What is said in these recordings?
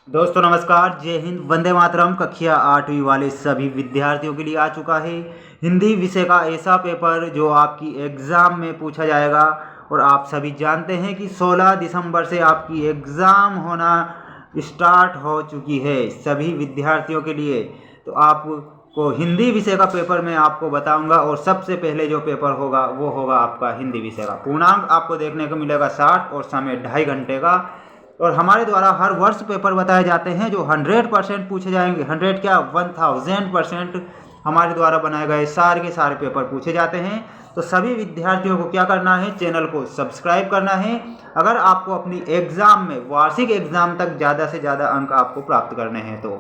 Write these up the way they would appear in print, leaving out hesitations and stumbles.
दोस्तों नमस्कार, जय हिंद, वंदे मातरम। कक्षा 8वीं वाले सभी विद्यार्थियों के लिए आ चुका है हिंदी विषय का ऐसा पेपर जो आपकी एग्ज़ाम में पूछा जाएगा। और आप सभी जानते हैं कि 16 दिसंबर से आपकी एग्ज़ाम होना स्टार्ट हो चुकी है सभी विद्यार्थियों के लिए। तो आपको हिंदी विषय का पेपर मैं आपको बताऊंगा और सबसे पहले जो पेपर होगा वो होगा आपका हिंदी विषय का। पूर्णांक आपको देखने को मिलेगा 60 और समय 2.5 घंटे का। और हमारे द्वारा हर वर्ष पेपर बताए जाते हैं जो 100% पूछे जाएंगे। 100 क्या 1000% हमारे द्वारा बनाए गए सारे के सारे पेपर पूछे जाते हैं। तो सभी विद्यार्थियों को क्या करना है, चैनल को सब्सक्राइब करना है अगर आपको अपनी एग्ज़ाम में वार्षिक एग्ज़ाम तक ज़्यादा से ज़्यादा अंक आपको प्राप्त करने हैं। तो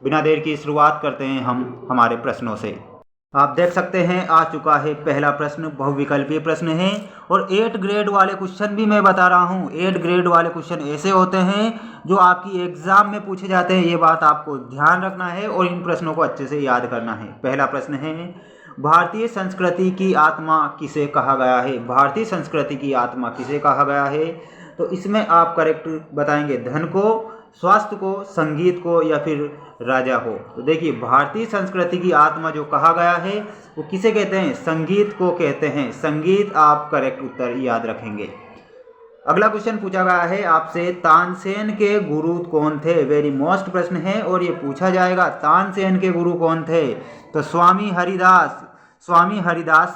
बिना देर की शुरुआत करते हैं हम हमारे प्रश्नों से। आप देख सकते हैं आ चुका है पहला प्रश्न, बहुविकल्पीय प्रश्न है। और 8 ग्रेड वाले क्वेश्चन भी मैं बता रहा हूँ। 8 ग्रेड वाले क्वेश्चन ऐसे होते हैं जो आपकी एग्जाम में पूछे जाते हैं, ये बात आपको ध्यान रखना है और इन प्रश्नों को अच्छे से याद करना है। पहला प्रश्न है, भारतीय संस्कृति की आत्मा किसे कहा गया है? भारतीय संस्कृति की आत्मा किसे कहा गया है? तो इसमें आप करेक्ट बताएंगे धन को, स्वास्थ्य को, संगीत को या फिर राजा को। तो देखिए, भारतीय संस्कृति की आत्मा जो कहा गया है वो किसे कहते हैं? संगीत को कहते हैं। संगीत आप करेक्ट उत्तर याद रखेंगे। अगला क्वेश्चन पूछा गया है आपसे, तानसेन के गुरु कौन थे? वेरी मोस्ट प्रश्न है और ये पूछा जाएगा तानसेन के गुरु कौन थे? तो स्वामी हरिदास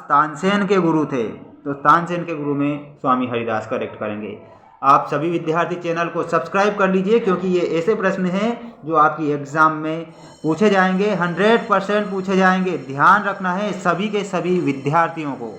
तानसेन के गुरु थे। तो तानसेन के गुरु में स्वामी हरिदास करेक्ट करेंगे। आप सभी विद्यार्थी चैनल को सब्सक्राइब कर लीजिए क्योंकि ये ऐसे प्रश्न हैं जो आपकी एग्ज़ाम में पूछे जाएंगे, 100% पूछे जाएंगे। ध्यान रखना है सभी के सभी विद्यार्थियों को।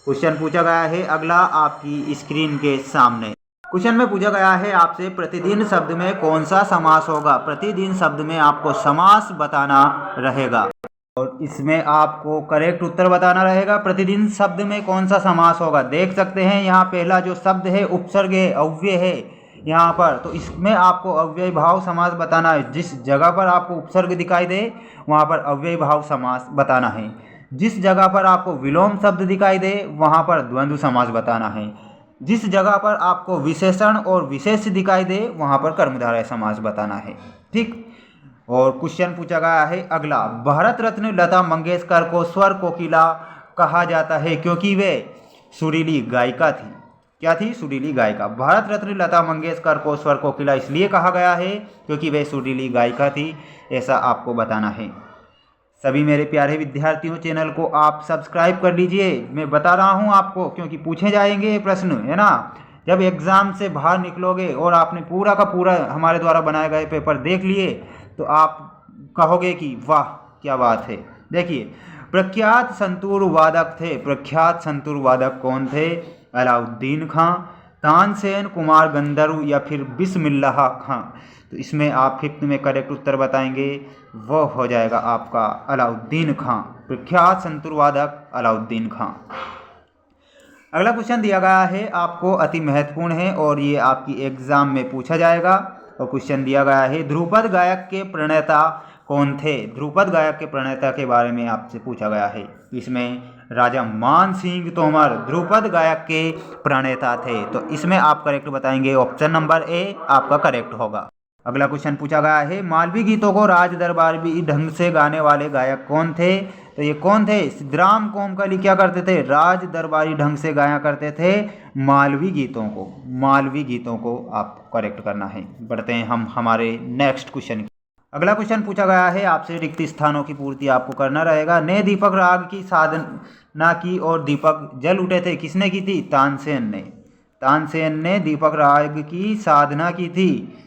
क्वेश्चन पूछा गया है अगला आपकी स्क्रीन के सामने। क्वेश्चन में पूछा गया है आपसे, प्रतिदिन शब्द में कौन सा समास होगा? प्रतिदिन शब्द में आपको समास बताना रहेगा और इसमें आपको करेक्ट उत्तर बताना रहेगा। प्रतिदिन शब्द में कौन सा समास होगा? देख सकते हैं यहाँ पहला जो शब्द है उपसर्ग है, अव्यय है यहाँ पर। तो इसमें आपको अव्यय भाव समास बताना है। जिस जगह पर आपको उपसर्ग दिखाई दे वहाँ पर अव्यय भाव समास बताना है। जिस जगह पर आपको विलोम शब्द दिखाई दे वहाँ पर द्वंद्व समास बताना है। जिस जगह पर आपको विशेषण और विशेष दिखाई दे वहाँ पर कर्मधारय समास बताना है। ठीक। और क्वेश्चन पूछा गया है अगला, भारत रत्न लता मंगेशकर को स्वर कोकिला कहा जाता है क्योंकि वे सुरीली गायिका थी। क्या थी? सुरीली गायिका। भारत रत्न लता मंगेशकर को स्वर कोकिला इसलिए कहा गया है क्योंकि वे सुरीली गायिका थी, ऐसा आपको बताना है। सभी मेरे प्यारे विद्यार्थियों, चैनल को आप सब्सक्राइब कर लीजिए। मैं बता रहा हूँ आपको क्योंकि पूछे जाएंगे ये प्रश्न, है ना। जब एग्ज़ाम से बाहर निकलोगे और आपने पूरा का पूरा हमारे द्वारा बनाए गए पेपर देख लिए तो आप कहोगे कि वाह क्या बात है। देखिए, प्रख्यात संतूर वादक थे। प्रख्यात संतूर वादक कौन थे? अलाउद्दीन खां, तानसेन, कुमार गंधर्व या फिर बिस्मिल्लाह खां। तो इसमें आप 5th में करेक्ट उत्तर बताएंगे, वो हो जाएगा आपका अलाउद्दीन खां। प्रख्यात संतूर वादक अलाउद्दीन खां। अगला क्वेश्चन दिया गया है आपको, अति महत्वपूर्ण है और ये आपकी एग्जाम में पूछा जाएगा। और क्वेश्चन दिया गया है, ध्रुपद गायक के प्रणेता कौन थे? ध्रुपद गायक के प्रणेता के बारे में आपसे पूछा गया है। इसमें राजा मान सिंह तोमर ध्रुपद गायक के प्रणेता थे। तो इसमें आप करेक्ट बताएंगे, ऑप्शन नंबर ए आपका करेक्ट होगा। अगला क्वेश्चन पूछा गया है, मालवी गीतों को राज दरबारी ढंग से गाने वाले गायक कौन थे? तो ये कौन थे? सिद्धराम कोमकली क्या करते थे? राज दरबारी ढंग से गाया करते थे मालवी गीतों को। मालवी गीतों को आप करेक्ट करना है। बढ़ते हैं हम हमारे नेक्स्ट क्वेश्चन की। अगला क्वेश्चन पूछा गया है आपसे, रिक्त स्थानों की पूर्ति आपको करना रहेगा। ने दीपक राग की साधना की और दीपक जल उठे थे, किसने की थी? तानसेन ने। तानसेन ने दीपक राग की साधना की थी,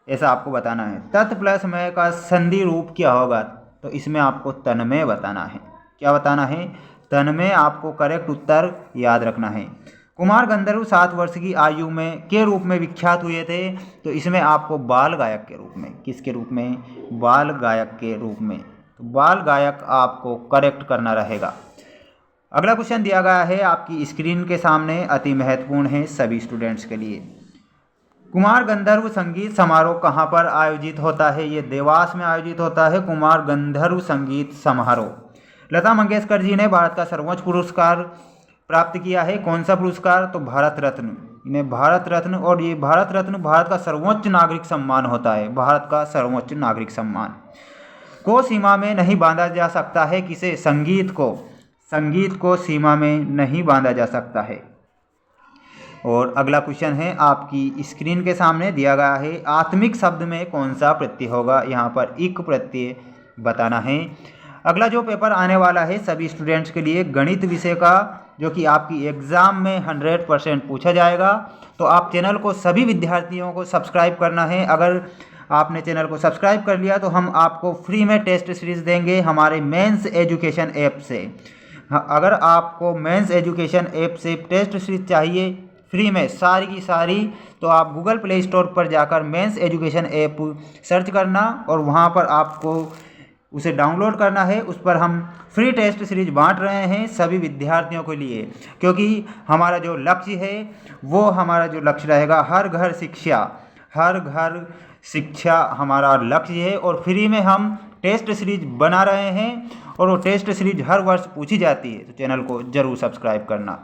ऐसा आपको बताना है। तत् प्लस मय का संधि रूप क्या होगा? तो इसमें आपको तन्मय बताना है। क्या बताना है? तन्मय। आपको करेक्ट उत्तर याद रखना है। कुमार गंधर्व 7 वर्ष की आयु में के रूप में विख्यात हुए थे। तो इसमें आपको बाल गायक के रूप में, किसके रूप में? बाल गायक के रूप में। तो बाल गायक आपको करेक्ट करना रहेगा। अगला क्वेश्चन दिया गया है आपकी स्क्रीन के सामने, अति महत्वपूर्ण है सभी स्टूडेंट्स के लिए। कुमार गंधर्व संगीत समारोह कहाँ पर आयोजित होता है? ये देवास में आयोजित होता है, कुमार गंधर्व संगीत समारोह। लता मंगेशकर जी ने भारत का सर्वोच्च पुरस्कार प्राप्त किया है, कौन सा पुरस्कार? तो भारत रत्न। इन्हें भारत रत्न, और ये भारत रत्न भारत का सर्वोच्च नागरिक सम्मान होता है, भारत का सर्वोच्च नागरिक सम्मान। को सीमा में नहीं बांधा जा सकता है किसे? संगीत को सीमा में नहीं बांधा जा सकता है। और अगला क्वेश्चन है आपकी स्क्रीन के सामने दिया गया है, आत्मिक शब्द में कौन सा प्रत्यय होगा? यहाँ पर इक प्रत्यय बताना है। अगला जो पेपर आने वाला है सभी स्टूडेंट्स के लिए गणित विषय का, जो कि आपकी एग्ज़ाम में 100% पूछा जाएगा, तो आप चैनल को सभी विद्यार्थियों को सब्सक्राइब करना है। अगर आपने चैनल को सब्सक्राइब कर लिया तो हम आपको फ्री में टेस्ट सीरीज़ देंगे हमारे मेंस एजुकेशन ऐप से। अगर आपको मेंस एजुकेशन ऐप से टेस्ट सीरीज चाहिए फ्री में सारी की सारी, तो आप गूगल प्ले स्टोर पर जाकर मेंस एजुकेशन ऐप सर्च करना और वहां पर आपको उसे डाउनलोड करना है। उस पर हम फ्री टेस्ट सीरीज बांट रहे हैं सभी विद्यार्थियों के लिए, क्योंकि हमारा जो लक्ष्य है वो हमारा जो लक्ष्य रहेगा हर घर शिक्षा हमारा लक्ष्य है। और फ्री में हम टेस्ट सीरीज बना रहे हैं और वो टेस्ट सीरीज हर वर्ष पूछी जाती है, तो चैनल को ज़रूर सब्सक्राइब करना।